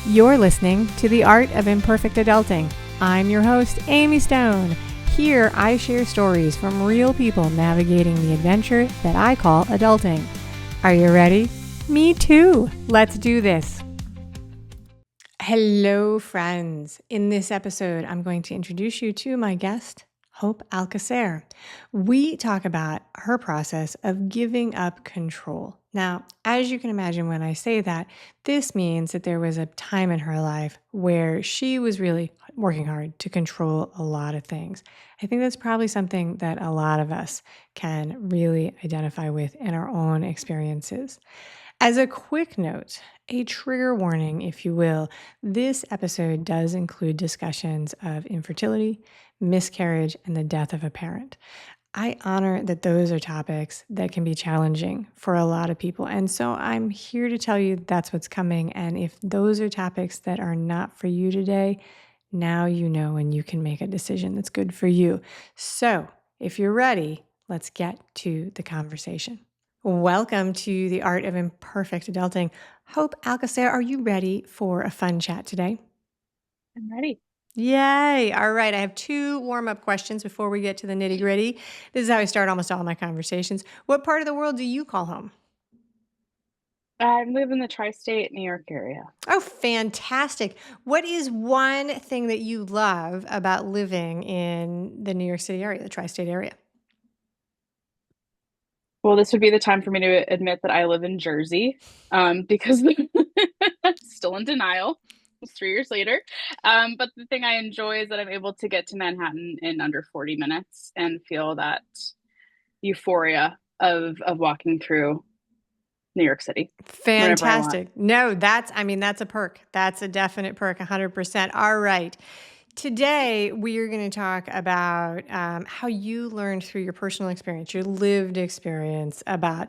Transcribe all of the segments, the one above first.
You're listening to The Art of Imperfect Adulting. I'm your host, Amy Stone. Here, I share stories from real people navigating the adventure that I call adulting. Are you ready? Me too. Let's do this. Hello, friends. In this episode, I'm going to introduce you to my guest, Hope Alcocer. We talk about her process of giving up control. Now, as you can imagine, when I say that, this means that there was a time in her life where she was really working hard to control a lot of things. I think that's probably something that a lot of us can really identify with in our own experiences. As a quick note, a trigger warning, if you will, this episode does include discussions of infertility, miscarriage, and the death of a parent. I honor that those are topics that can be challenging for a lot of people. And so I'm here to tell you that's what's coming. And if those are topics that are not for you today, now you know and you can make a decision that's good for you. So if you're ready, let's get to the conversation. Welcome to the Art of Imperfect Adulting. Hope Alcocer, are you ready for a fun chat today? I'm ready. Yay. All right. I have two warm-up questions before we get to the nitty-gritty. This is how I start almost all my conversations. What part of the world do you call home? I live in the tri-state New York area. Oh, fantastic. What is one thing that you love about living in the New York City area, the tri-state area? Well, this would be the time for me to admit that I live in Jersey, because I'm still in denial. It's 3 years later. But the thing I enjoy is that I'm able to get to Manhattan in under 40 minutes and feel that euphoria of walking through New York City whenever I want. Fantastic. No, that's a perk. That's a definite perk, 100%. All right. Today, we are going to talk about how you learned through your personal experience, your lived experience about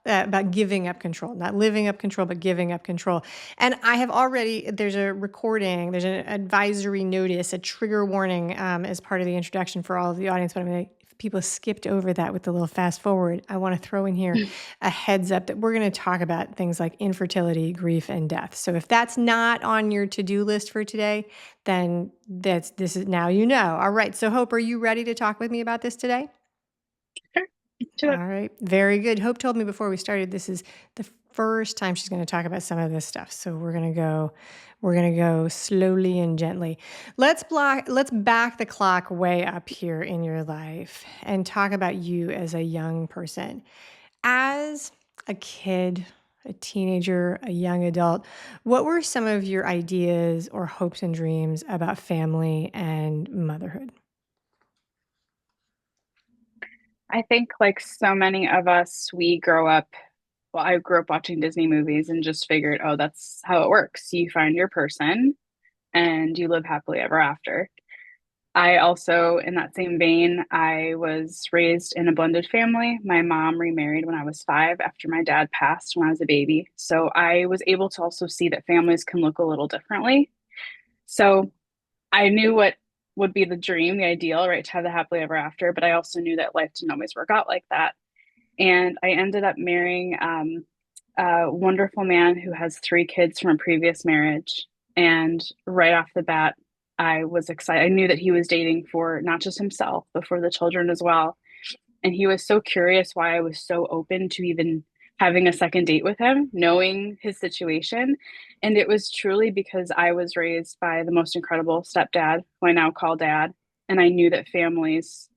about giving up control, not living up control, but giving up control. And I have already, there's a recording, there's an advisory notice, a trigger warning as part of the introduction for all of the audience, but I'm going to, if people skipped over that with the little fast forward, I want to throw in here a heads up that we're going to talk about things like infertility, grief, and death. So if that's not on your to-do list for today, then this is now you know. All right. So Hope, are you ready to talk with me about this today? Sure, do it. All right. Very good. Hope told me before we started this is the first time she's going to talk about some of this stuff. So we're going to go slowly and gently. Let's back the clock way up here in your life and talk about you as a young person. As a kid, a teenager, a young adult, what were some of your ideas or hopes and dreams about family and motherhood? I think like so many of us, we grow up, well, I grew up watching Disney movies and just figured, oh, that's how it works. You find your person and you live happily ever after. I also, in that same vein, I was raised in a blended family. My mom remarried when I was 5 after my dad passed when I was a baby. So I was able to also see that families can look a little differently. So I knew what would be the dream, the ideal, right, to have the happily ever after. But I also knew that life didn't always work out like that. And I ended up marrying a wonderful man who has 3 kids from a previous marriage. And right off the bat, I was excited. I knew that he was dating for not just himself, but for the children as well. And he was so curious why I was so open to even having a second date with him, knowing his situation. And it was truly because I was raised by the most incredible stepdad, who I now call dad. And I knew that families,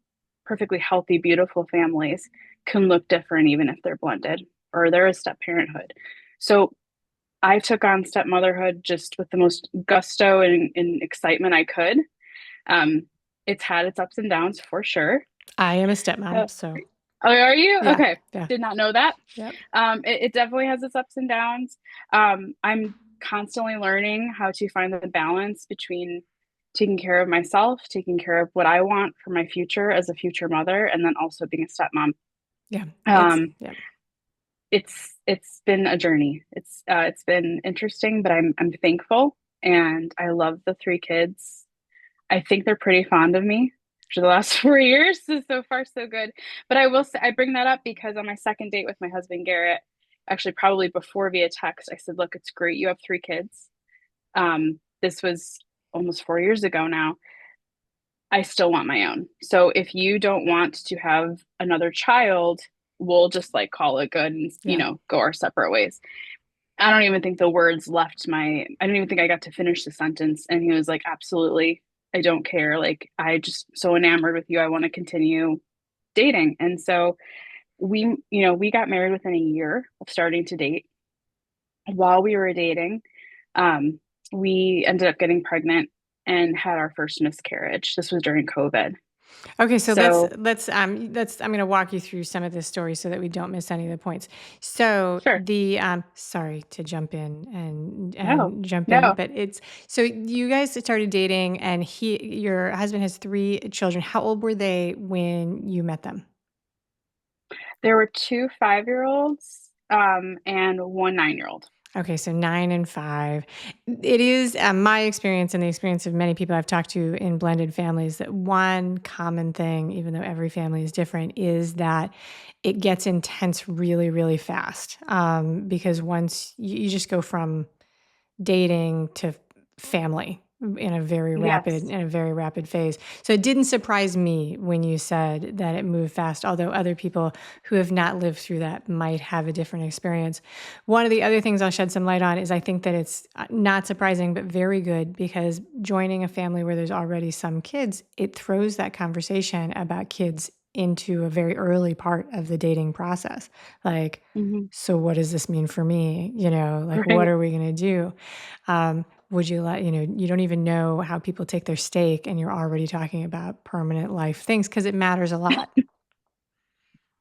perfectly healthy, beautiful families, can look different even if they're blended or there is step parenthood. So I took on stepmotherhood just with the most gusto and excitement I could. Um, it's had its ups and downs for sure. I am a Uh, stepmom, so oh, are you? yeah, Okay. yeah, Did not know that. yep. It definitely has its ups and downs. I'm constantly learning how to find the balance between taking care of myself, taking care of what I want for my future as a future mother, and then also being a stepmom. Yeah, Um, yeah. it's been a journey. It's been interesting, but I'm thankful and I love the 3 kids. I think they're pretty fond of me for the last 4 years. So far, so good. But I will say, I bring that up because on my second date with my husband, Garrett, actually, probably before via text, I said, look, it's great you have 3 kids. This was almost 4 years ago now. I still want my own. So if you don't want to have another child, we'll just like call it good and, Yeah. go our separate ways. I don't even think the words left my, I don't even think I got to finish the sentence. And he was like, absolutely. I don't care. Like, I just so enamored with you. I want to continue dating. And so we got married within a year of starting to date. While we were dating, um, we ended up getting pregnant and had our first miscarriage. This was during COVID. Okay, so So, let's I'm going to walk you through some of this story so that we don't miss any of the points. So sure. the sorry to jump in No, and jump in, no. but it's so you guys started dating, and your husband has three children. How old were they when you met them? There were two 5-year olds, and one 9-year old. Okay, so 9 and 5. It is my experience and the experience of many people I've talked to in blended families that one common thing, even though every family is different, is that it gets intense really, really fast. Because once you just go from dating to family Yes. in a very rapid phase. So it didn't surprise me when you said that it moved fast, although other people who have not lived through that might have a different experience. One of the other things I'll shed some light on is I think that it's not surprising but very good, because joining a family where there's already some kids, it throws that conversation about kids into a very early part of the dating process. Like, Hmm. so what does this mean for me? Like, what Right. are we going to do? Would you let, you don't even know how people take their steak and you're already talking about permanent life things, because it matters a lot.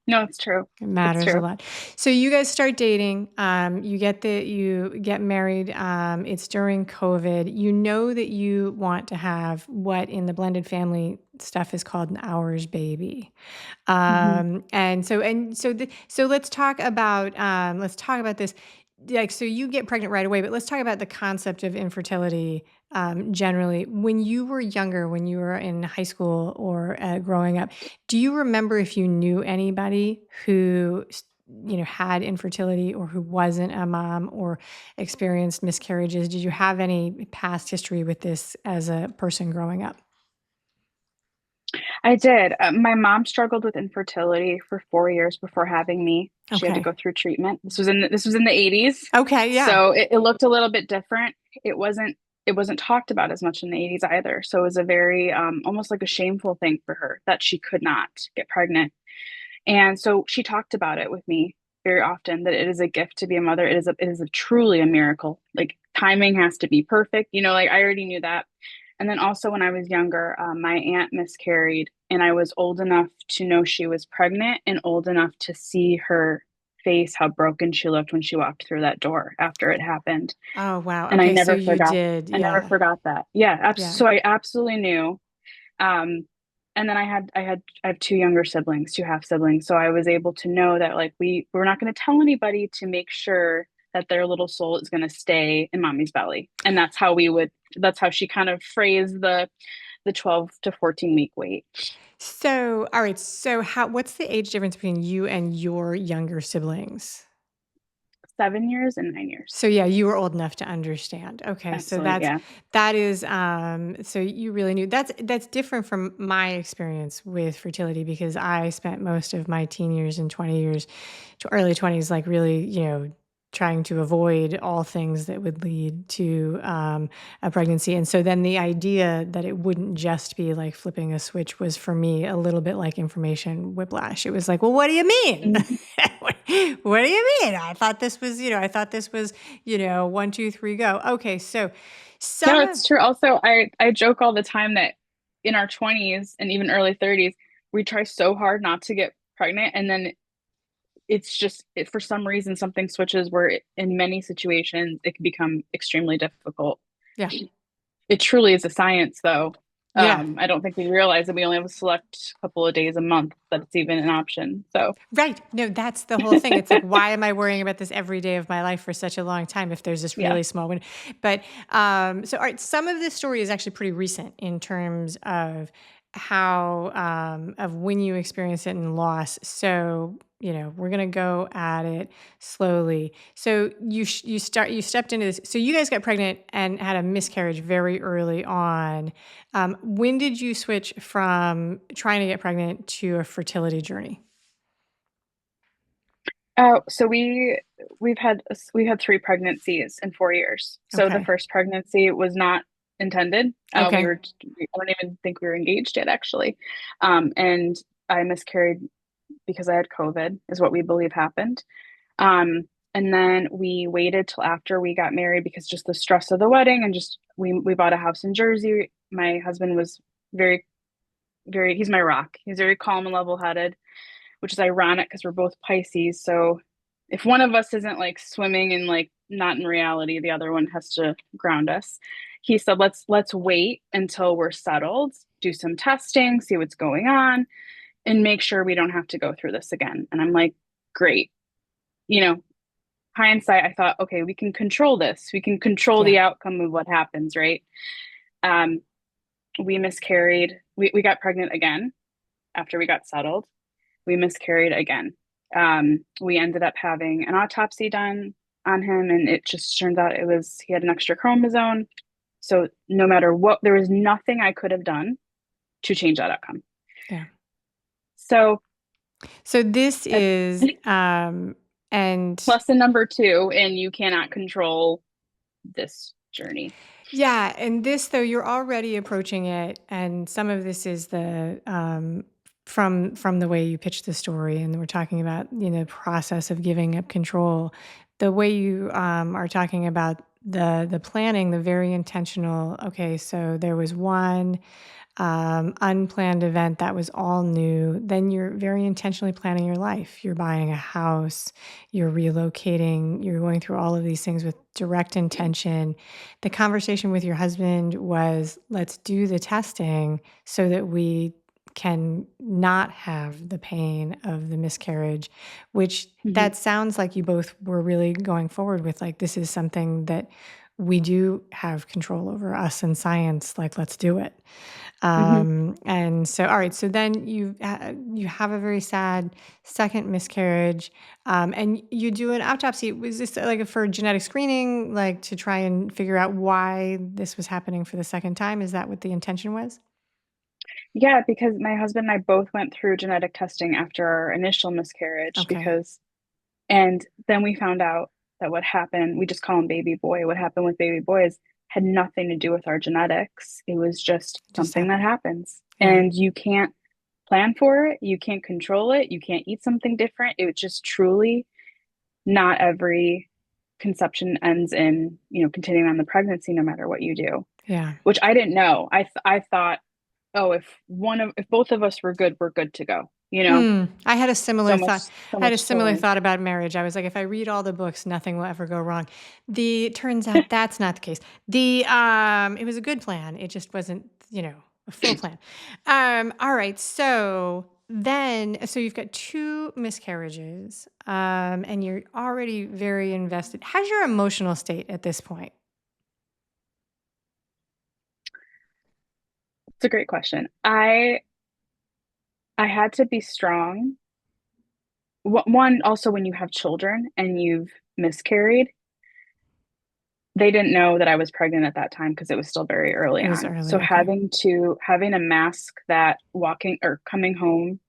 No, it's true. It It's matters a true. lot. So you guys start dating. You get married. It's during COVID. You know that you want to have what in the blended family stuff is called an hours baby. Hmm. So let's talk about this. Like, so you get pregnant right away, but let's talk about the concept of infertility generally. When you were younger, when you were in high school or growing up, do you remember if you knew anybody who had infertility, or who wasn't a mom, or experienced miscarriages? Did you have any past history with this as a person growing up? I did. My mom struggled with infertility for 4 years before having me. She had to Okay. go through treatment. This was in the 80s, Okay. Yeah. so it looked a little bit different. It wasn't talked about as much in the 80s either. So it was a very almost like a shameful thing for her that she could not get pregnant. And so she talked about it with me very often, that it is a gift to be a mother. It is a truly a miracle. Like, timing has to be perfect. Like, I already knew that. And then also when I was younger, my aunt miscarried, and I was old enough to know she was pregnant and old enough to see her face, how broken she looked when she walked through that door after it happened. Oh, wow. And I Okay. So never you forgot. did. I never Yeah. forgot that. Yeah, Yeah. so I absolutely knew. Um, and then I have two younger siblings, two half siblings. So I was able to know that, like, we're not going to tell anybody, to make sure that their little soul is going to stay in mommy's belly. And that's how she kind of phrased the 12 to 14 week wait. So, all right. So, what's the age difference between you and your younger siblings? 7 years and 9 years. So yeah, you were old enough to understand. Okay, so Absolutely. Yeah. that is so you really knew. That's different from my experience with fertility, because I spent most of my teen years and 20 years to early 20s, like, really, trying to avoid all things that would lead to a pregnancy. And so then the idea that it wouldn't just be like flipping a switch was for me a little bit like information whiplash. It was like, well, what do you mean? Mhm. What do you mean? I thought this was, 1, 2, 3, go. Okay. So No, some of, it's true. Also, I joke all the time that in our 20s and even early 30s, we try so hard not to get pregnant, and then it's just for some reason something switches where in many situations it can become extremely difficult. yeah. It truly is a science, though. Yeah. I don't think we realize that we only have a select couple of days a month that it's even an option. So, Right. No, that's the whole thing. It's like, why am I worrying about this every day of my life for such a long time if there's this yeah. really small window? But so, all right, some of this story is actually pretty recent in terms of how of when you experience it in loss. So, we're going to go at it slowly. So you stepped into this. So you guys got pregnant and had a miscarriage very early on. When did you switch from trying to get pregnant to a fertility journey? Oh, so we've had three pregnancies in 4 years. So the Okay. first pregnancy was not intended. Okay. I don't even think we were engaged yet, actually. And I miscarried because I had COVID, is what we believe happened. And then we waited till after we got married because just the stress of the wedding and just we bought a house in Jersey. My husband was very, very, he's my rock. He's very calm and level-headed, which is ironic because we're both Pisces. So if one of us isn't like swimming in like not in reality, the other one has to ground us. He said, let's wait until we're settled, do some testing, see what's going on, and make sure we don't have to go through this again. And I'm like, great. You know, hindsight, I thought, okay, we can control this. We can control Yeah. the outcome of what happens, right? Um, we miscarried. We got pregnant again after we got settled. We miscarried again. We ended up having an autopsy done on him, and it just turned out he had an extra chromosome. So no matter what, there was nothing I could have done to change that outcome. Yeah. So So this uh, is, and lesson number two, and you cannot control this journey. yeah, and this though you're already approaching it, and some of this is the from the way you pitch the story, and we're talking about process of giving up control. The way you are talking about the planning, the very intentional. Okay, so there was one unplanned event that was all new, then you're very intentionally planning your life. You're buying a house, you're relocating, you're going through all of these things with direct intention. The conversation with your husband was, let's do the testing so that we can not have the pain of the miscarriage, which Mhm. that sounds like you both were really going forward with, like, this is something that we do have control over, us and science, like, let's do it. Mhm. And so, all right. So then you have a very sad second miscarriage, and you do an autopsy. Was this like for genetic screening, like to try and figure out why this was happening for the second time? Is that what the intention was? Yeah, because my husband and I both went through genetic testing after our initial miscarriage Okay, and then we found out that what happened, we just call him baby boy, what happened with baby boys had nothing to do with our genetics. It was just just something that happened. happens. Yeah, And you can't plan for it, you can't control it, you can't eat something different. It was just truly not every conception ends in, continuing on the pregnancy no matter what you do, yeah. which I didn't know. I thought, oh, if both of us were good, we're good to go. I had a similar So much, thought. so I had a much to similar learn. thought about marriage. I was like, if I read all the books, nothing will ever go wrong. The turns out that's not the case. It was a good plan. It just wasn't, a full plan. All right. So you've got two miscarriages, and you're already very invested. How's your emotional state at this point? It's a great question. I had to be strong. One, also when you have children and you've miscarried, they didn't know that I was pregnant at that time because it was still very early It was on. So early. Okay. having a mask that walking or coming home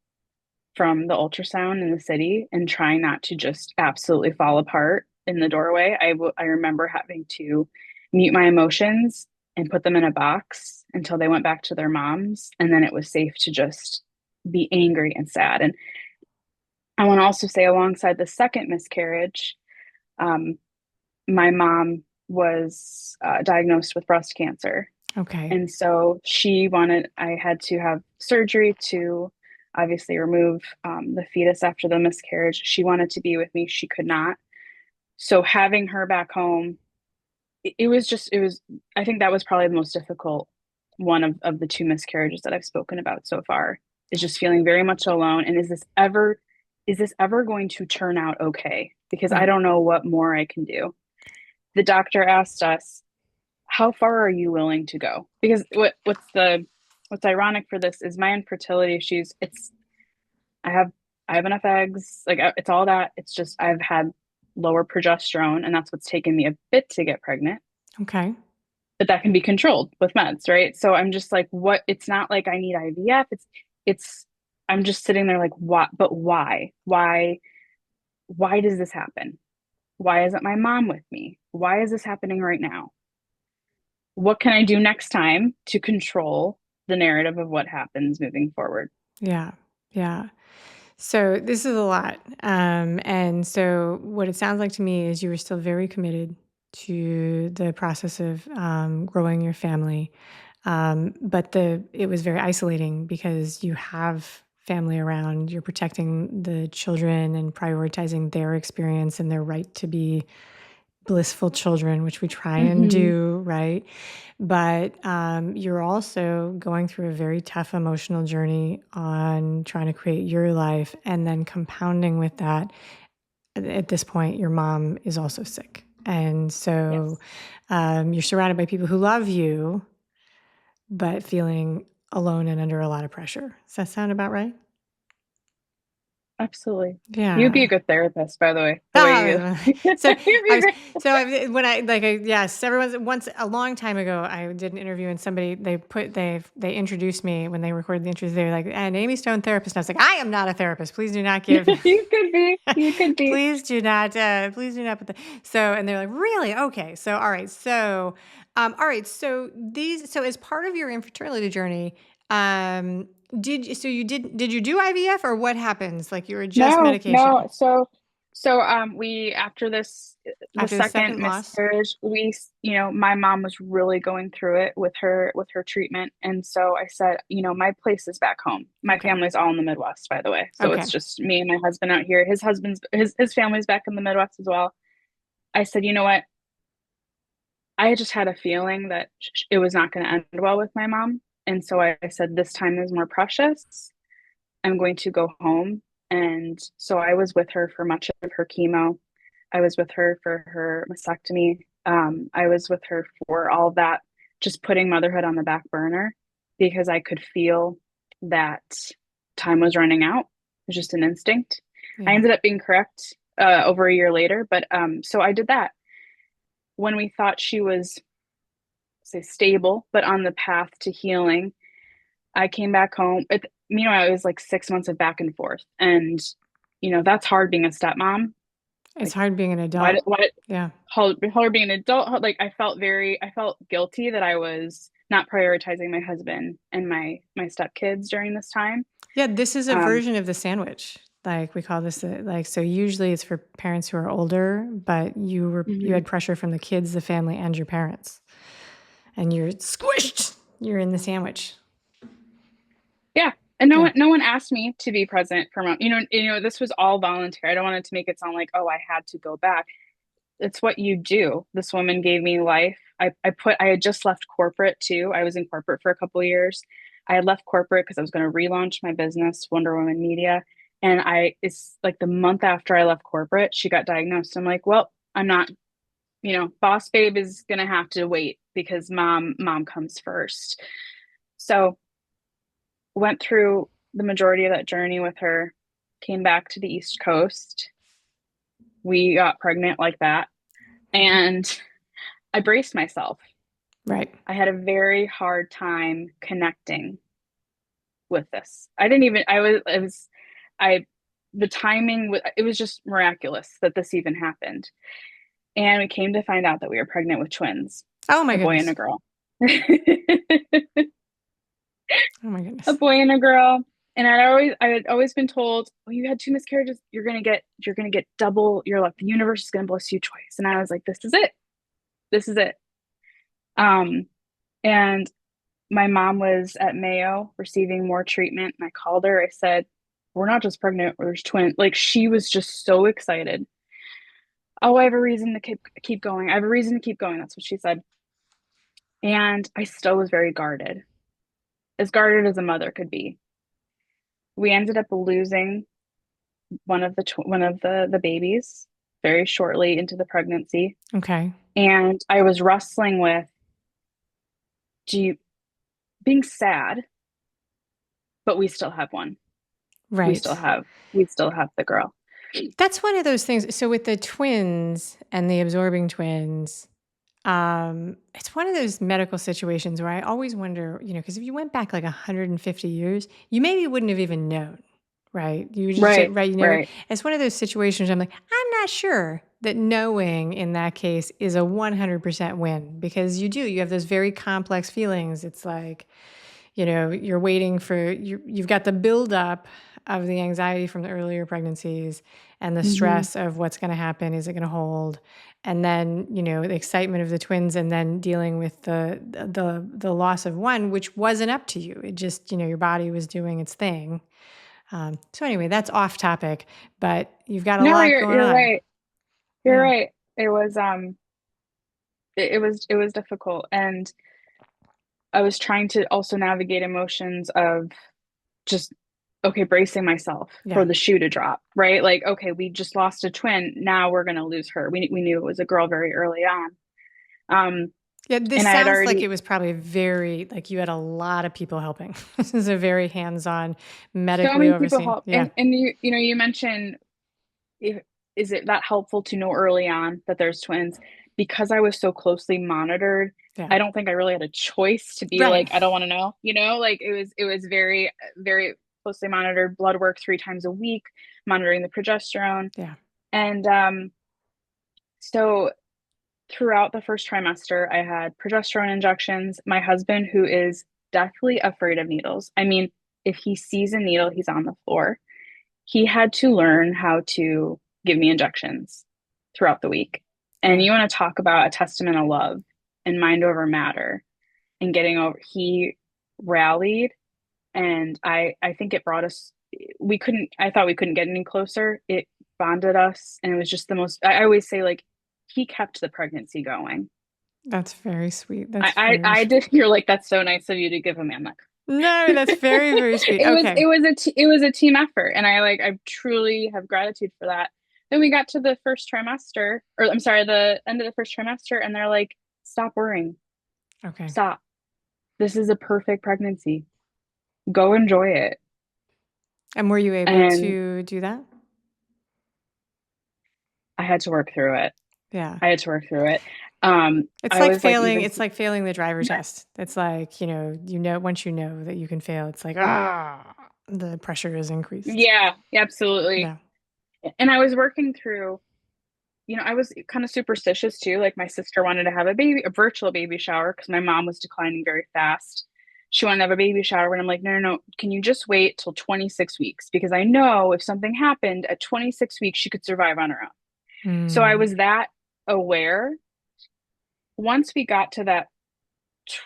from the ultrasound in the city and trying not to just absolutely fall apart in the doorway. I remember having to mute my emotions and put them in a box until they went back to their moms, and then it was safe to just be angry and sad. And I want to also say, alongside the second miscarriage, um, my mom was diagnosed with breast cancer. Okay. And so I had to have surgery to obviously remove the fetus after the miscarriage. She wanted to be with me. She could not. So having her back home, I think that was probably the most difficult one of the two miscarriages that I've spoken about so far, is just feeling very much alone. And is this ever going to turn out okay? Because I Right. don't know what more I can do. The doctor asked us, how far are you willing to go? Because what's the what's ironic for this is my infertility issues. I have I have enough eggs. Like it's all that. It's just I've had lower progesterone, and that's what's taken me a bit to get pregnant. Okay. But that can be controlled with meds, right? So I'm just like, what? It's not like I need IVF. It's I'm just sitting there like, what? But why? Why does this happen? Why isn't my mom with me? Why is this happening right now? What can I do next time to control the narrative of what happens moving forward? Yeah. Yeah. So this is a lot. And so what it sounds like to me is you were still very committed to the process of growing your family. But it was very isolating because you have family around, you're protecting the children and prioritizing their experience and their right to be blissful children, which we try and Mm-hmm. do, right? But you're also going through a very tough emotional journey on trying to create your life, and then compounding with that, at this point, your mom is also sick. And so Yes, you're surrounded by people who love you, but feeling alone and under a lot of pressure. Does that sound about right? absolutely. You'd be a Yeah. good therapist, by the way. The way you, Ah, you'd so I be was, great. when I like, yes, everyone's once a long time ago, I did an interview and somebody, they introduced me when they recorded the interview. They were like, and Amy Stone therapist. And I was like, I am not a therapist. Please do not give, You could be. You could be. please do not put the, so, and they're like, really? Okay. So, all right. So, all right. So as part of your infertility journey, did you do IVF or what happens? Like you were just No, medication no. So we after this the after the second second loss? miscarriage, my mom was really going through it with her treatment, and so I said, my place is back home. My Okay. family's all in the Midwest, by the way. So it's Okay. just me and my husband out here. His family's back in the Midwest as well. I said, you know what? I just had a feeling that it was not going to end well with my mom, and so I said this time is more precious. I'm going to go home. And so I was with her for much of her chemo. I was with her for her mastectomy. I was with her for all of that, just putting motherhood on the back burner because I could feel that time was running out. It was just an instinct. I Yeah. ended up being correct over a year later, but so I did that. When we thought she was, say, stable, but on the path to healing, I came back home. Meanwhile, it was like 6 months of back and forth. And, that's hard being a stepmom. It's Like, hard being an adult. why, Yeah. how being an adult, like I felt guilty that I was not prioritizing my husband and my stepkids during this time. Yeah, this is a Um, version of the sandwich. Like we call this like so usually it's for parents who are older, but you mhm. had pressure from the kids, the family, and your parents. And you're squished. You're in the sandwich. Yeah. And Yeah. no one asked me to be present for mom. This was all voluntary. I don't want it to make it sound like, oh, I had to go back. It's what you do. This woman gave me life. I had just left corporate too. I was in corporate for a couple of years. I had left corporate because I was going to relaunch my business, Wonder Woman Media. And it's like the month after I left corporate, she got diagnosed. I'm like, well, I'm not, boss babe is going to have to wait because mom comes first. So went through the majority of that journey with her, came back to the East Coast. We got pregnant like that. Okay. And I braced myself. Right. I had a very hard time connecting with this. I didn't even, I was, it was, I, the timing, it was just miraculous that this even happened. And we came to find out that we were pregnant with twins, Oh my a boy and a goodness. girl. Oh my A goodness. boy and a girl. And I had always been told, well, you had two miscarriages, you're gonna get double your luck. The universe is gonna bless you twice. And I was like, this is it. This is it. Um, and my mom was at Mayo receiving more treatment, and I called her. I said, we're not just pregnant, there's twins. Like she was just so excited. Oh, I have a reason to keep going. I have a reason to keep going. That's what she said. And I still was very guarded as a mother could be. We ended up losing one of the babies very shortly into the pregnancy, Okay. and I was wrestling with do you being sad. but we still have one. We still Right. have we still have the girl. That's one of those things. So with the twins and the absorbing twins, it's one of those medical situations where I always wonder, because if you went back like 150 years, you maybe wouldn't have even known, right? You would just, Right, right? You never, right. it's one of those situations I'm like, I'm not sure that knowing in that case is a 100% win because you have those very complex feelings. It's like, you're waiting for you've got the buildup of the anxiety from the earlier pregnancies and the Hmm. stress of what's going to happen. Is it going to hold? And then, the excitement of the twins and then dealing with the loss of one, which wasn't up to you. It just, your body was doing its thing. So anyway, that's off topic, but you've got a No, lot you're going you're on. right. You're Yeah. right. It was difficult, and I was trying to also navigate emotions of just, okay, bracing myself for Yeah. the shoe to drop, right? Like, okay, we just lost a twin. Now we're going to lose her. We knew it was a girl very early on. Um, Yeah, this and I had sounds like it already was probably very, like you had a lot of people helping. This is a very hands-on, so medically many people overseen. help. Yeah. And you mentioned, if, is it that helpful to know early on that there's twins? Because I was so closely monitored, Yeah. I don't think I really had a choice to be Right. like, I don't want to know, like it was very, very closely monitored, blood work 3 times a week, monitoring the progesterone. Yeah. And so throughout the first trimester, I had progesterone injections. My husband, who is deathly afraid of needles, I mean, if he sees a needle, he's on the floor. He had to learn how to give me injections throughout the week. And Yeah. you want to talk about a testament of love and mind over matter and getting over, he rallied. And I think it brought us, I thought we couldn't get any closer. It bonded us. And it was just the most, I always say, like, he kept the pregnancy going. That's very sweet. I, That's I, very I did. sweet. You're like, that's so nice of you to give him, I'm like, No, that's very, very sweet. it was Okay. it was it was a team effort, and I truly have gratitude for that. Then we got to the first trimester, or I'm sorry, the end of the first trimester, and they're like, stop worrying, Okay. stop, this is a perfect pregnancy, go enjoy it. And were you able And to do that? I had to work through it. Yeah. I had to work through it. It's I like was like, failing, even, it's like failing the driver test. It's like, once you know that you can fail, it's like, the pressure is increased. yeah, absolutely. Yeah. And I was working through, I was kind of superstitious too. Like, my sister wanted to have a virtual baby shower because my mom was declining very fast. She wanted to have a baby shower, and I'm like, no, no, no. Can you just wait till 26 weeks? Because I know if something happened at 26 weeks, she could survive on her own. So I Mm, was that aware. Once we got to that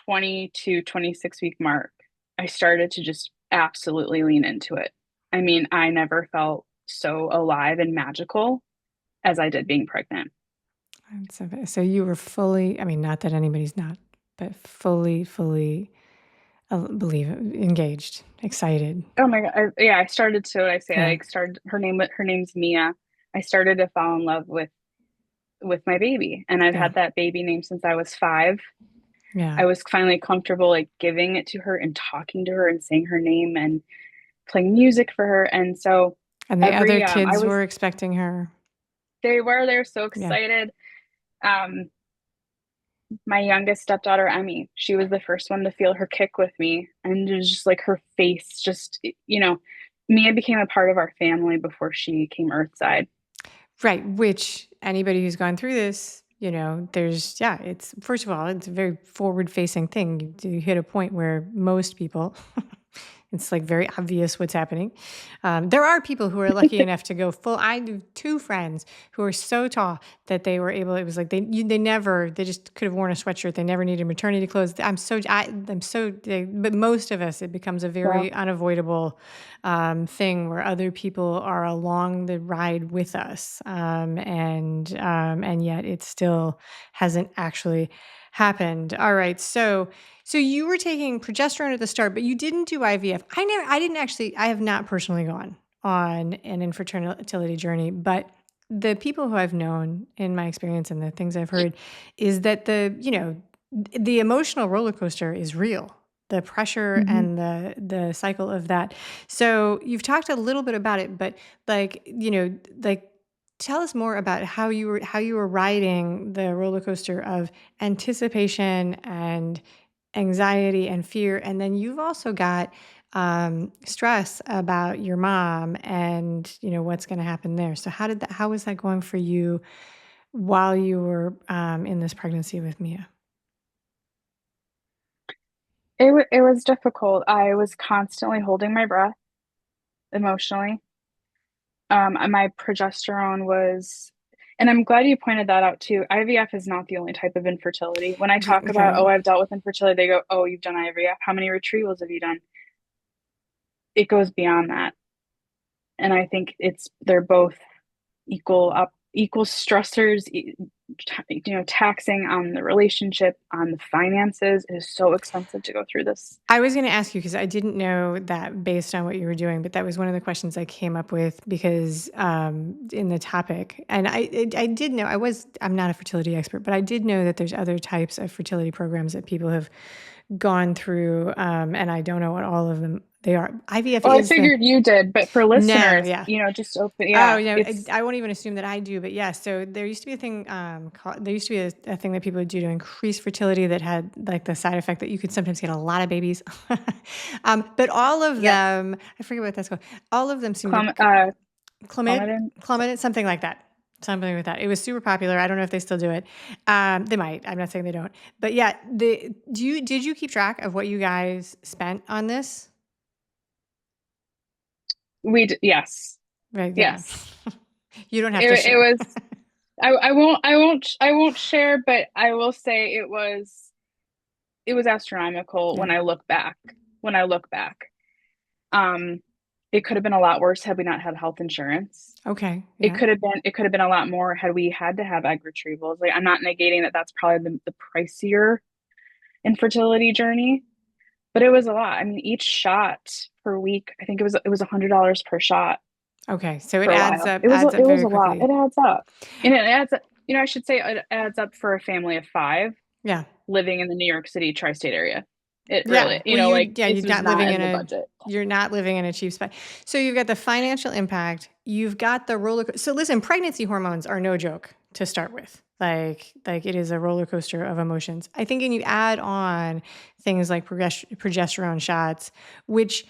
20 to 26-week mark, I started to just absolutely lean into it. I mean, I never felt so alive and magical as I did being pregnant. so you were fully, I mean, not that anybody's not, but fully believe engaged, excited. Oh my God. Yeah, I started to, I say, Yeah. I started, her name's Mia. I started to fall in love with my baby. And I've Yeah. had that baby name since I was 5. Yeah. I was finally comfortable like giving it to her and talking to her and saying her name and playing music for her. And so And the other I kids was, were expecting her. they were so Yeah. excited. Um, my youngest stepdaughter, Emmy, she was the first one to feel her kick with me. And it was just like her face, Mia became a part of our family before she came earthside. Right. Which anybody who's gone through this, it's first of all, it's a very forward facing thing. You hit a point where most people, it's like very obvious what's happening. There are people who are lucky enough to go full. I have 2 friends who are so tall that they were able. It was like they just could have worn a sweatshirt. They never needed maternity clothes. But most of us, it becomes a Well, very unavoidable thing where other people are along the ride with us, and yet it still hasn't actually happened. All right, so you were taking progesterone at the start, but you didn't do IVF. I have not personally gone on an infertility journey, but the people who I've known in my experience and the things I've heard is that the emotional roller coaster is real. the pressure Hmm. and the cycle of that. So you've talked a little bit about it, but like, like tell us more about how you were riding the roller coaster of anticipation and anxiety and fear. And then you've also got stress about your mom and what's going to happen there. So how was that going for you while you were in this pregnancy with Mia? It was difficult. I was constantly holding my breath emotionally. And my progesterone was, and I'm glad you pointed that out too. IVF is not the only type of infertility. When I talk about, Okay. oh, I've dealt with infertility, they go, oh, you've done IVF. How many retrievals have you done? It goes beyond that. And I think they're both equal stressors, taxing on the relationship, on the finances. It is so expensive to go through this. I was going to ask you because I didn't know that based on what you were doing, but that was one of the questions I came up with because in the topic, and I did know I'm not a fertility expert, but I did know that there's other types of fertility programs that people have gone through, and I don't know what all of them they are. IVF Well, I is the figured you did, but for no, listeners, yeah. just open, Oh, yeah, it's I won't even assume that I do, but yeah. So there used to be a thing there used to be a thing that people would do to increase fertility that had like the side effect that you could sometimes get a lot of babies. But all of yep, them, I forget what that's called. All of them seem to Clem, Clomidin. Clomid, something like that. Something like that. It was super popular. I don't know if they still do it. They might. I'm not saying they don't. But yeah, did you keep track of what you guys spent on this? Yes, Right. Yeah. yes. You don't have to It share. was. I won't share, but I will say it was astronomical Yeah. when I look back. When I look back, um, it could have been a lot worse had we not had health insurance. Okay. It Yeah. could have been. It could have been a lot more had we had to have egg retrievals. Like I'm not negating that. That's probably the pricier infertility journey, but it was a lot. I mean, each shot per week, I think it was $100 per shot Okay. So it for a adds while. up It was adds up it was very a lot. It quickly. adds up, and it adds up. I should say it adds up for a family of five Yeah. living in the New York City tri-state area. It Yeah. really, Well, like you're this was not not living in in the a budget. you're not living in a cheap spot. So you've got the financial impact. You've got the So listen, pregnancy hormones are no joke to start with. Like it is a roller coaster of emotions. I think, and you add on things like progesterone shots, which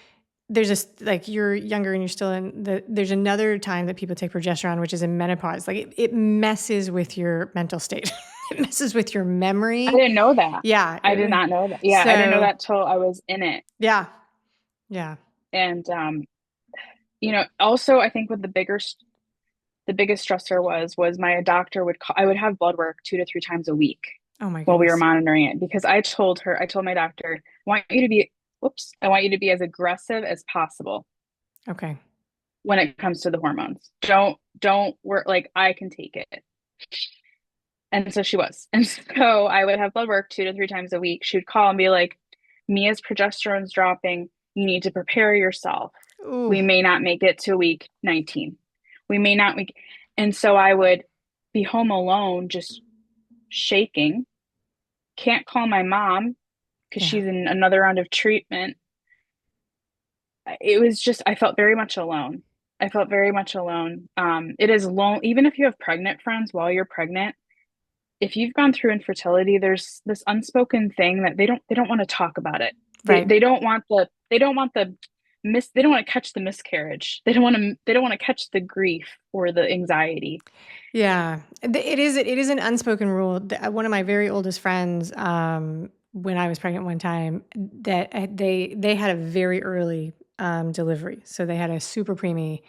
there's like you're younger and you're still there's another time that people take progesterone, which is in menopause. Like it messes with your mental state. It messes with your I memory. didn't know that. Yeah. I did not know that. Yeah, I didn't know So that till I was in it. yeah. Yeah. And also I think with the biggest stressor was my doctor would call, I would have blood work 2 to 3 times a week Oh my while we were goodness. monitoring it because I told my doctor, I want you to be as aggressive as possible Okay. when it comes to the hormones. Don't work, like I can take it. And so she was. And so I would have blood work 2 to 3 times a week. She would call and be like, Mia's progesterone's dropping. You need to prepare yourself. Ooh. We may not make it to week 19. We may not make. And so I would be home alone, just shaking. Can't call my mom because Yeah. she's in another round of treatment. It was just, I felt very much alone. I felt very much alone. It is lone, even if you have pregnant friends while you're pregnant, if you've gone through infertility, there's this unspoken thing that they don't want to talk about it. They Right. they don't want the they don't want the they don't want to catch the miscarriage. They don't want to catch the grief or the anxiety. Yeah. It is an unspoken rule. One of my very oldest friends, when I was pregnant one time, that they had a very early delivery. So they had a super preemie,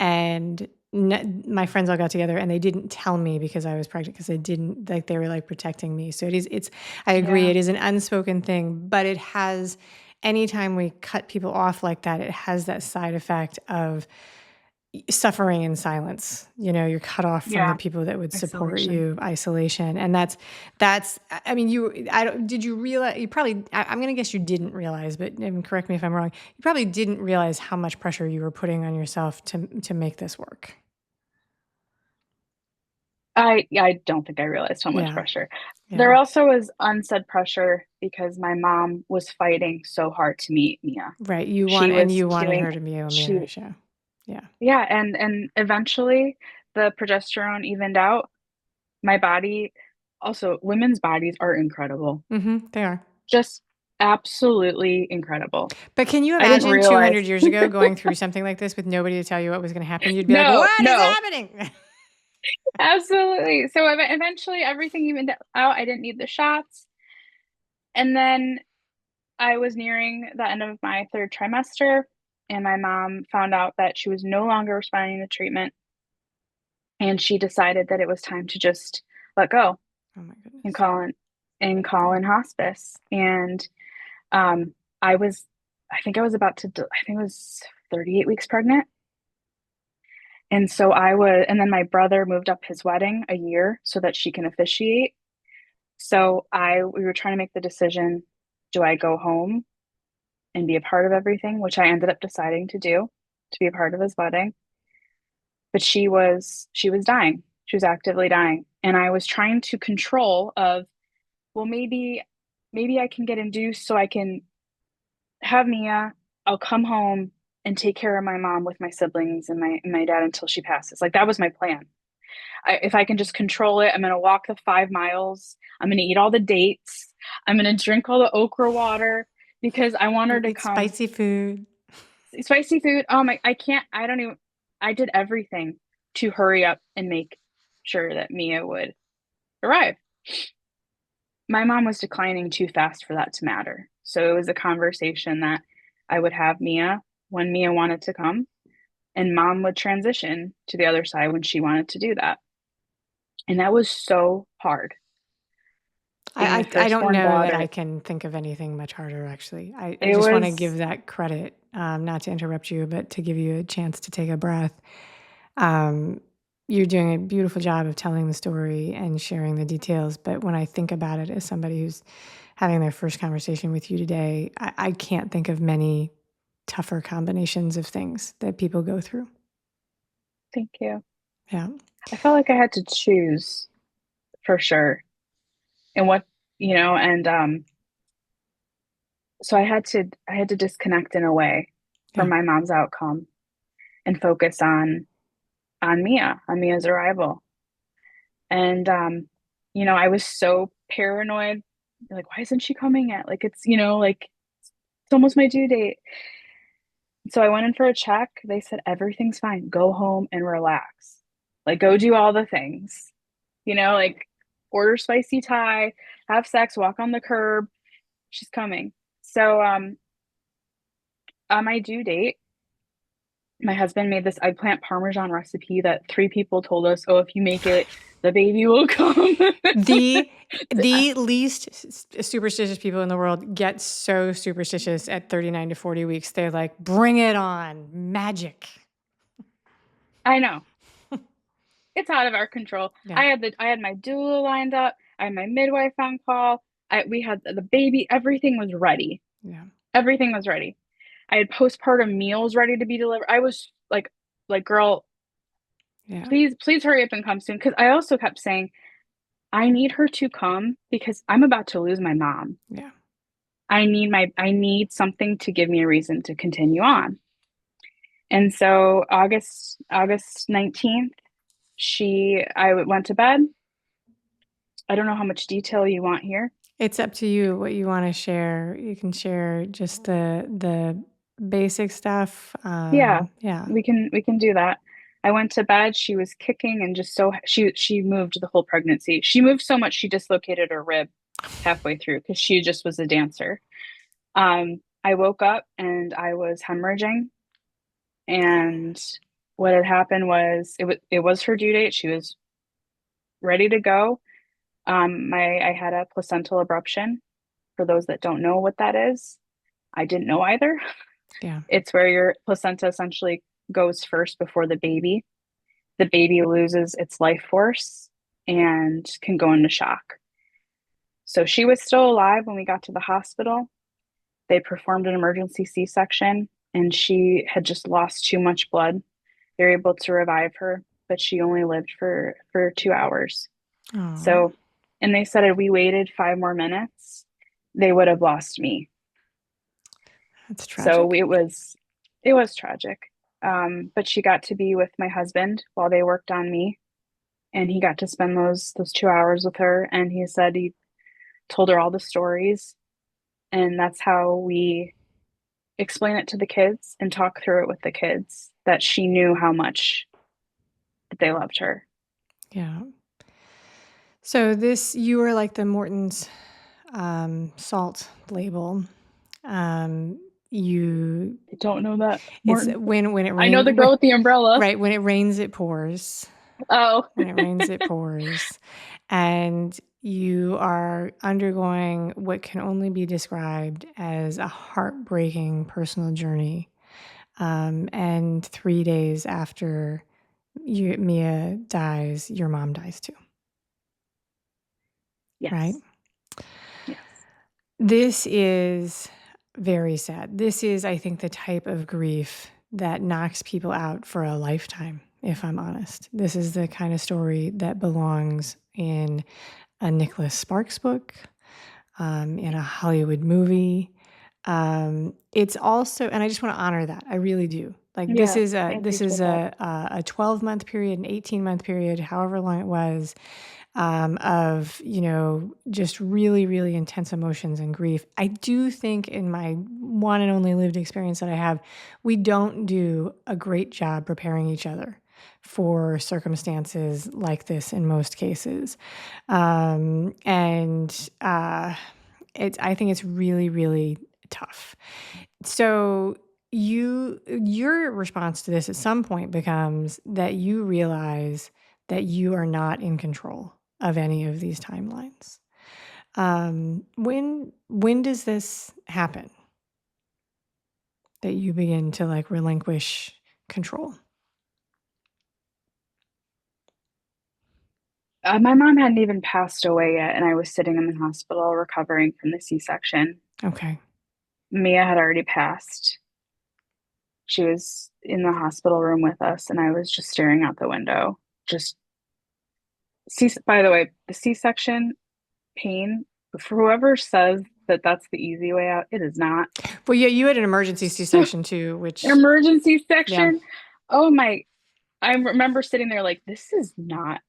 and my friends all got together and they didn't tell me because I was pregnant because they didn't like they were like protecting me. So it's I agree, Yeah. it is an unspoken thing, but it has anytime we cut people off like that, it has that side effect of suffering in silence. You're cut off from the Yeah. people that would support Isolation. you, isolation. And that's I mean, I don't did you realize you probably I'm going to guess you didn't realize, but correct me if I'm wrong. You probably didn't realize how much pressure you were putting on yourself to make this work. I don't think I realized how much Yeah. pressure. There Yeah. also was unsaid pressure because my mom was fighting so hard to meet Mia. Right. She was You wanted doing her to be a she mirror show. Yeah. Yeah, and eventually the progesterone evened out. My body, also women's bodies are incredible. They are. Just absolutely incredible. But can you I didn't imagine realize. 200 years ago going through something like this with nobody to tell you what was going to happen? You'd be like, No, what is no, happening? absolutely. So eventually everything evened out. I didn't need the shots. And then I was nearing the end of my third trimester, and my mom found out that she was no longer responding to treatment, and she decided that it was time to just let go Oh my and goodness. call Yeah. in hospice. And um, I was, I think I was about to, I think I was 38 weeks pregnant. And so and then my brother moved up his wedding a year so that she can officiate. We were trying to make the decision, do I go home and be a part of everything, which I ended up deciding to do, to be a part of his wedding. But she was dying. She was actively dying. And I was trying to control of, well, maybe I can get induced so I can have Mia. I'll come home and take care of my mom with my siblings and my dad until she passes. Like that was my plan. If I can just control it, I'm going to walk the 5 miles. I'm going to eat all the dates. I'm going to drink all the okra water because I want her You to eat come. spicy food. Spicy food. Oh my, I can't, I don't even, I did everything to hurry up and make sure that Mia would arrive. My mom was declining too fast for that to matter. So it was a conversation that I would have Mia when Mia wanted to come, and mom would transition to the other side when she wanted to do that. And that was so hard. Being my I don't firstborn know that I daughter, can think of anything much harder, actually. I it just want to give was, that credit, not to interrupt you, but to give you a chance to take a breath. Um, you're doing a beautiful job of telling the story and sharing the details. But when I think about it as somebody who's having their first conversation with you today, I can't think of many tougher combinations of things that people go through. thank you. Yeah. I felt like I had to choose for sure. And what, and so I had to disconnect in a way from Yeah. my mom's outcome and focus on Mia's arrival. And I was so paranoid. Like, why isn't she coming yet? Like like it's almost my due date. So I went in for a check. They said everything's fine. Go home and relax. Like go do all the things. Like order spicy Thai, have sex, walk on the curb. She's coming. So on my due date, my husband made this eggplant parmesan recipe that three people told us, oh, if you make it, the baby will come. The the least superstitious people in the world get so superstitious at 39 to 40 weeks. They're like, bring it on. Magic. I know. It's out of our control. Yeah. I had my doula lined up. I had my midwife on call. We had the baby. Everything was ready. Yeah. Everything was ready. I had postpartum meals ready to be delivered. I was like, girl, Yeah. please hurry up and come soon. Because I also kept saying, I need her to come because I'm about to lose my mom. Yeah. I need something to give me a reason to continue on. And so August 19th, I went to bed. I don't know how much detail you want here. It's up to you what you want to share. You can share just the basic stuff. Yeah, Yeah. we can do that. I went to bed. She was kicking and just so she moved the whole pregnancy. She moved so much she dislocated her rib halfway through because she just was a dancer. I woke up and I was hemorrhaging, and what had happened was it was her due date. She was ready to go. I had a placental abruption. For those that don't know what that is, I didn't know either. Yeah. It's where your placenta essentially goes first before the baby. The baby loses its life force and can go into shock. So she was still alive when we got to the hospital. They performed an emergency C-section and she had just lost too much blood. They were able to revive her. but she only lived for 2 hours. Oh, So, and they said if we waited 5 more minutes, they would have lost me. that's So tragic. it was tragic. But she got to be with my husband while they worked on me, and he got to spend those 2 hours with her. And he said he told her all the stories, and that's how we explain it to the kids and talk through it with the kids, that she knew how much that they loved her. Yeah. So you are like the Morton's salt label. Um, you, I don't know that, it's Morton. when it I know rains, the girl with the umbrella. right? When it rains, it pours. Oh, When it rains, it pours. And you are undergoing what can only be described as a heartbreaking personal journey. And 3 days after Mia dies, your mom dies too, right? yes. Yes. This is very sad. This is, I think, the type of grief that knocks people out for a lifetime, if I'm honest. This is the kind of story that belongs in a Nicholas Sparks book, in a Hollywood movie. It's also, and I just want to honor that. I really do. Like Yes, I appreciate that. a 12-month period, an 18-month period, however long it was, of just really, really intense emotions and grief. I do think in my one and only lived experience that I have, we don't do a great job preparing each other for circumstances like this in most cases. And I think it's really, really tough. So your response to this at some point becomes that you realize that you are not in control of any of these timelines. When does this happen that you begin to like relinquish control? My mom hadn't even passed away yet, and I was sitting in the hospital recovering from the C-section. Okay. Mia had already passed. She was in the hospital room with us, and I was just staring out the window. Just by the way, the C-section pain, for whoever says that that's the easy way out, it is not. Well, yeah, you had an emergency So, C-section too, which, emergency yeah, section. Oh my, I remember sitting there like, this is not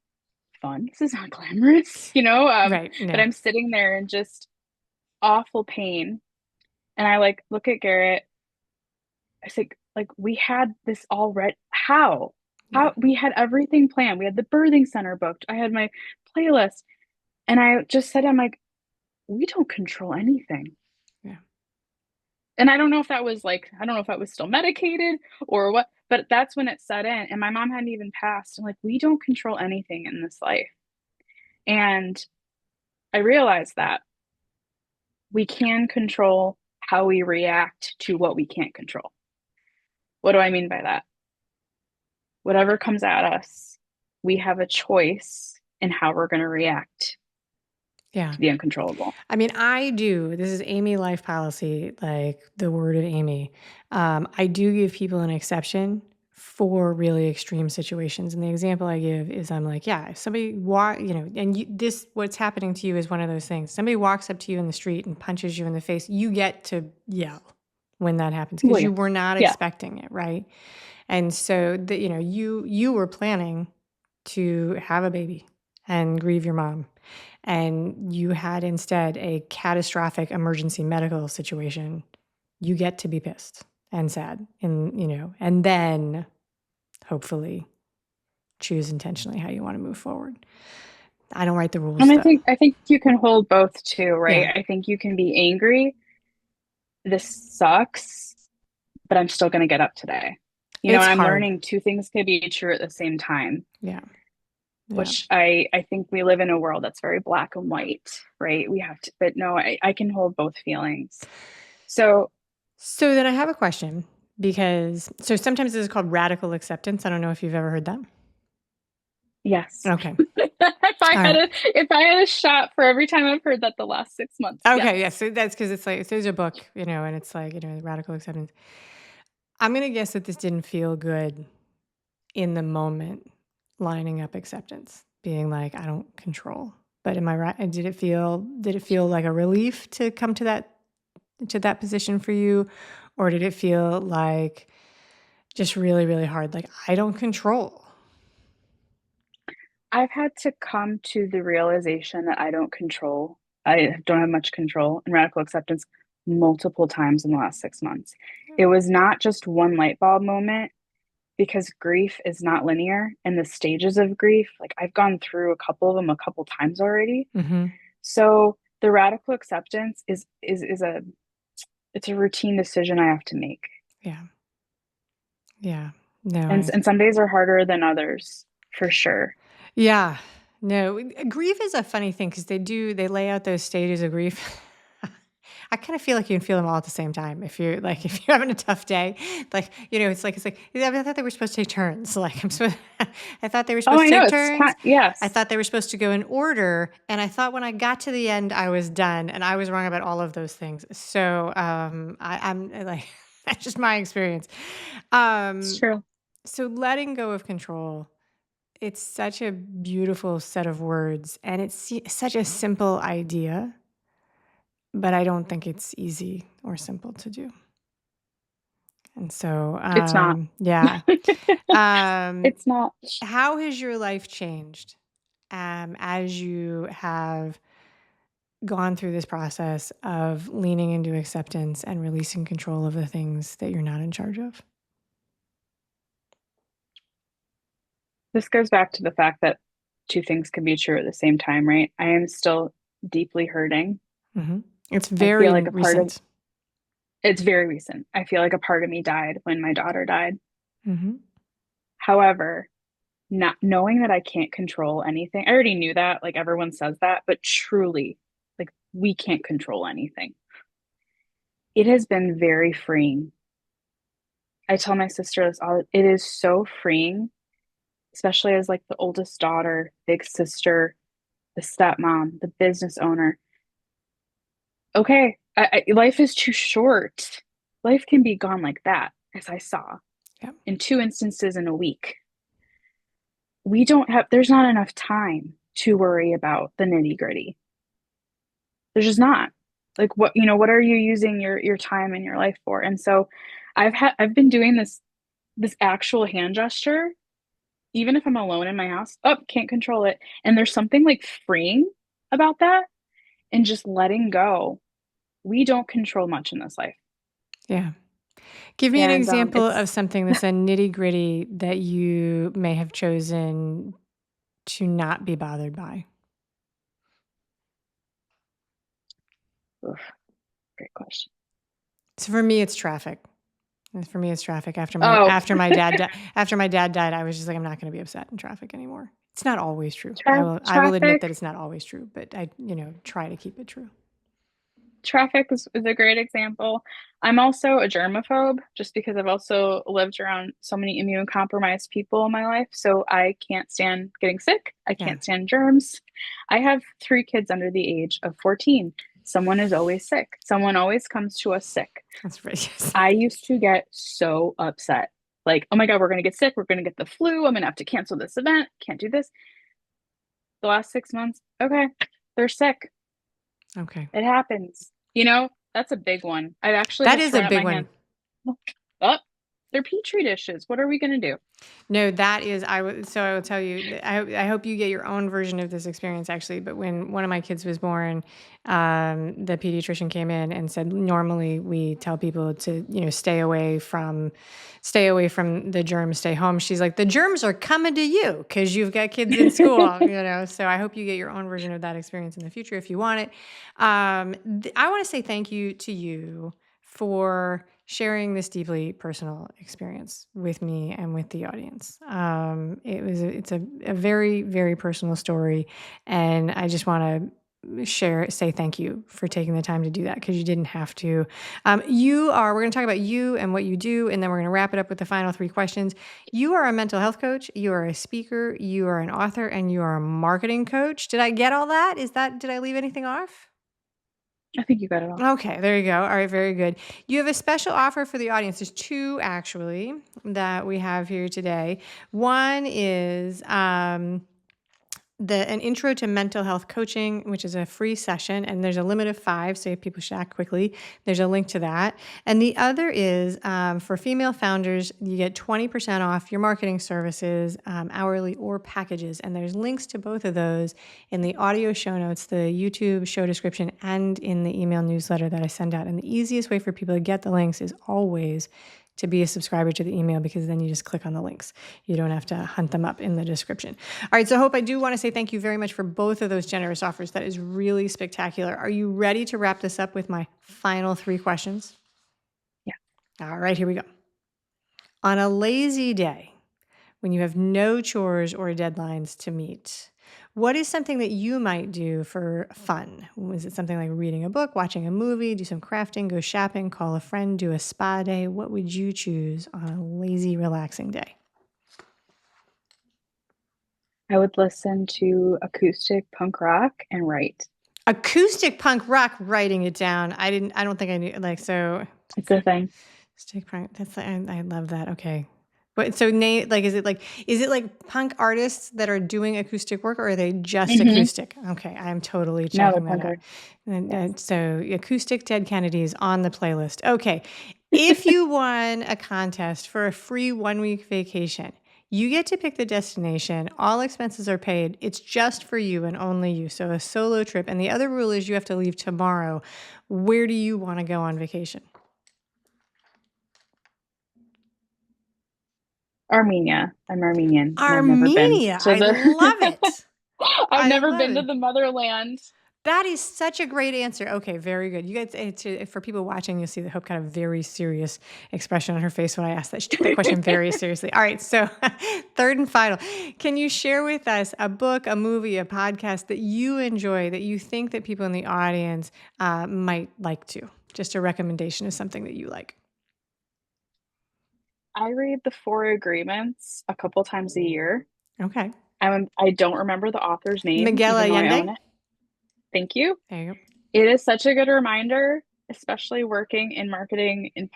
fun. This is not glamorous, right, but no, I'm sitting there in just awful pain. And I like look at Garrett. I said, like, we had this all ready. How? yeah, How we had everything planned. We had the birthing center booked. I had my playlist. And I just said, I'm like, we don't control anything. yeah, And I don't know if that was like, I don't know if I was still medicated or what, but that's when it set in. And my mom hadn't even passed. I'm like, we don't control anything in this life. And I realized that we can control how we react to what we can't control. What do I mean by that? Whatever comes at us, we have a choice in how we're going to react yeah. to the uncontrollable. I mean, I do. This is Amy life policy, like the word of Amy. I do give people an exception for really extreme situations. And the example I give is I'm like, yeah, if somebody what's happening to you is one of those things. Somebody walks up to you in the street and punches you in the face, you get to yell when that happens Well, because you yeah. were not Yeah. expecting it, right? And so you were planning to have a baby and grieve your mom, and you had instead a catastrophic emergency medical situation, you get to be pissed and sad and then hopefully choose intentionally how you want to move forward. I don't write the rules And I though. think I think you can hold both too, right? Yeah, I think you can be angry, this sucks, but I'm still going to get up today. And it's I'm hard. learning two things can be true at the same time, Yeah, yeah. which I think we live in a world that's very black and white, right? We have to, but no, I can hold both feelings. So, So then I have a question, because sometimes this is called radical acceptance. I don't know if you've ever heard that. yes. Okay. All right. If I had a shot for every time I've heard that the last 6 months, yes. Okay, yeah. So that's because it's like, there's a book, and it's like, radical acceptance. I'm going to guess that this didn't feel good in the moment. lining up acceptance, being like, I don't control. But am I right? And did it feel like a relief to come to that position for you? Or did it feel like just really, really hard? Like, I don't control. I've had to come to the realization that I don't have much control and radical acceptance multiple times in the last 6 months. Yeah. It was not just one light bulb moment because grief is not linear and the stages of grief, like I've gone through a couple of them a couple times already. Mm-hmm. So the radical acceptance is a it's a routine decision I have to make. Yeah. Yeah. No, And some days are harder than others, for sure. yeah. No, grief is a funny thing because they lay out those stages of grief. I kind of feel like you can feel them all at the same time. If you're having a tough day, like, it's like, I thought they were supposed to take turns. Like, I thought they were Oh, supposed I to know take it's turns. kind I yes. thought they were supposed to go in order. And I thought when I got to the end, I was done. And I was wrong about all of those things. So, I'm like, that's just my experience. It's Um, true. so letting go of control, it's such a beautiful set of words and it's such a simple idea, but I don't think it's easy or simple to do. And so, It's not. yeah. Um, It's not. how has your life changed as you have gone through this process of leaning into acceptance and releasing control of the things that you're not in charge of? This goes back to the fact that two things can be true at the same time, right? I am still deeply hurting. Hmm. It's I feel very like a part of recent. it's very recent. I feel like a part of me died when my daughter died. Hmm. However, not knowing that I can't control anything. I already knew that, like everyone says that, but truly, like we can't control anything. It has been very freeing. I tell my sister this all, it is so freeing, especially as like the oldest daughter, big sister, the stepmom, the business owner. Okay, life is too short. Life can be gone like that, as I saw Yeah. in two instances in a week. There's not enough time to worry about the nitty gritty. There's just not. Like what are you using your time and your life for? And so I've been doing this actual hand gesture, even if I'm alone in my house. Oh, can't control it. And there's something like freeing about that and just letting go. We don't control much in this life. Yeah. Give me an And example it's of something that's a nitty-gritty that you may have chosen to not be bothered by. oof, great question. So for me, it's traffic. And for me, it's traffic. After my Oh, after my dad after my dad died, I was just like, I'm not going to be upset in traffic anymore. It's not always true. I will admit that traffic. it's not always true, but I try to keep it true. Traffic is a great example. I'm also a germaphobe just because I've also lived around so many immune compromised people in my life. So I can't stand getting sick. I Yeah, can't stand germs. I have three kids under the age of 14. Someone is always sick. Someone always comes to us sick. that's right. I used to get so upset. Like, oh my God, we're going to get sick. We're going to get the flu. I'm going to have to cancel this event. Can't do this. The last 6 months, okay, they're sick. Okay, It happens. That's a big one. I've actually that had is to a wrap big my one. hand. Oh, they're petri dishes. What are we going to do? No, that is so I will tell you. I hope you get your own version of this experience actually. But when one of my kids was born, the pediatrician came in and said normally we tell people to stay away from the germs, stay home. She's like the germs are coming to you because you've got kids in school. So I hope you get your own version of that experience in the future if you want it. I want to say thank you to you for sharing this deeply personal experience with me and with the audience. It's a very, very personal story. And I just want to say thank you for taking the time to do that because you didn't have to. We're going to talk about you and what you do, and then we're going to wrap it up with the final three questions. You are a mental health coach, you are a speaker, you are an author, and you are a marketing coach. Did I get all that? Did I leave anything off? I think you got it all. Okay, there you go. All right, very good. You have a special offer for the audience. There's two actually that we have here today. One is an intro to mental health coaching, which is a free session, and there's a limit of 5, so people should act quickly. There's a link to that. And the other is for female founders, you get 20% off your marketing services, hourly or packages. And there's links to both of those in the audio show notes, the YouTube show description, and in the email newsletter that I send out. And the easiest way for people to get the links is always to be a subscriber to the email, because then you just click on the links. You don't have to hunt them up in the description. All right, so Hope, I do want to say thank you very much for both of those generous offers. That is really spectacular. Are you ready to wrap this up with my final 3 questions? Yeah. All right, here we go. On a lazy day, when you have no chores or deadlines to meet, what is something that you might do for fun? Is it something like reading a book, watching a movie, do some crafting, go shopping, call a friend, do a spa day? What would you choose on a lazy, relaxing day? I would listen to acoustic punk rock and write. Acoustic punk rock, writing it down. I don't think I knew, so. It's a thing. Acoustic punk, I love that. Okay. But so is it like punk artists that are doing acoustic work, or are they just acoustic? Okay, I'm totally checking that out. And so acoustic Dead Kennedys on the playlist. Okay, if you won a contest for a free 1-week vacation, you get to pick the destination. All expenses are paid. It's just for you and only you. So a solo trip. And the other rule is you have to leave tomorrow. Where do you want to go on vacation? Armenia. I'm Armenian. Armenia. I love it. I've never been to the motherland. That is such a great answer. Okay, very good. You guys, for people watching, you'll see the Hope kind of very serious expression on her face when I asked that. She took the question very seriously. All right, so third and final. Can you share with us a book, a movie, a podcast that you enjoy, that you think that people in the audience might like to? Just a recommendation of something that you like. I read the 4 Agreements a couple times a year. Okay. I don't remember the author's name. Miguel Allende? Thank you. There you go. It is such a good reminder, especially working in marketing with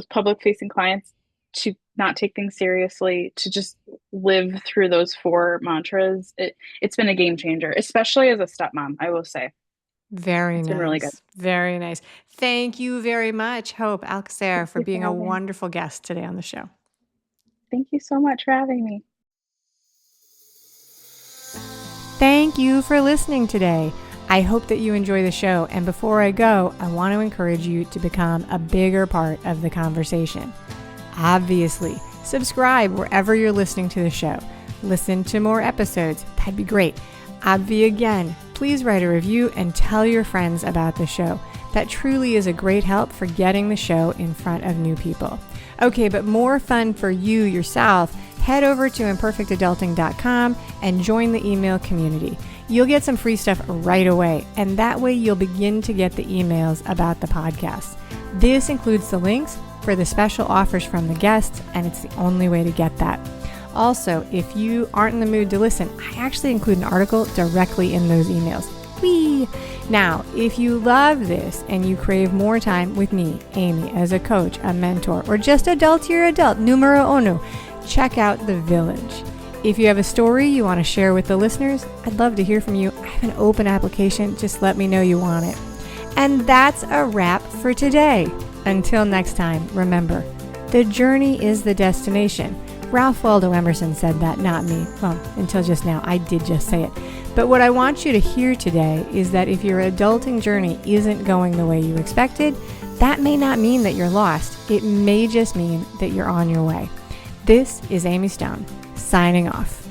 public-facing clients, to not take things seriously, to just live through those 4 mantras. It's been a game changer, especially as a stepmom, I will say. Very It's nice. been really good. Very nice. Thank you very much, Hope Alcocer, for being a wonderful guest today on the show. Thank you so much for having me. Thank you for listening today. I hope that you enjoy the show. And before I go, I want to encourage you to become a bigger part of the conversation. Obviously, subscribe wherever you're listening to the show. Listen to more episodes. That'd be great. Again, please write a review and tell your friends about the show. That truly is a great help for getting the show in front of new people. Okay, but more fun for you yourself, head over to imperfectadulting.com and join the email community. You'll get some free stuff right away, and that way you'll begin to get the emails about the podcast. This includes the links for the special offers from the guests, and it's the only way to get that. Also, if you aren't in the mood to listen, I actually include an article directly in those emails. Whee! Now, if you love this and you crave more time with me, Amy, as a coach, a mentor, or just adultier adult, numero uno, check out The Village. If you have a story you want to share with the listeners, I'd love to hear from you. I have an open application. Just let me know you want it. And that's a wrap for today. Until next time, remember, the journey is the destination. Ralph Waldo Emerson said that, not me. Well, until just now, I did just say it. But what I want you to hear today is that if your adulting journey isn't going the way you expected, that may not mean that you're lost. It may just mean that you're on your way. This is Amy Stone, signing off.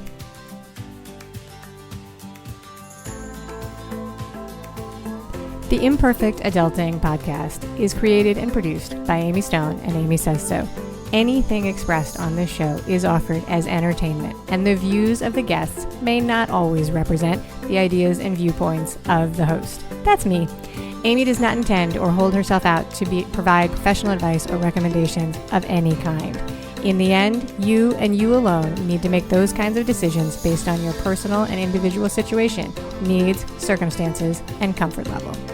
The Imperfect Adulting podcast is created and produced by Amy Stone and Amy Says So. Anything expressed on this show is offered as entertainment, and the views of the guests may not always represent the ideas and viewpoints of the host. That's me. Amy does not intend or hold herself out to provide professional advice or recommendations of any kind. In the end, you and you alone need to make those kinds of decisions based on your personal and individual situation, needs, circumstances, and comfort level.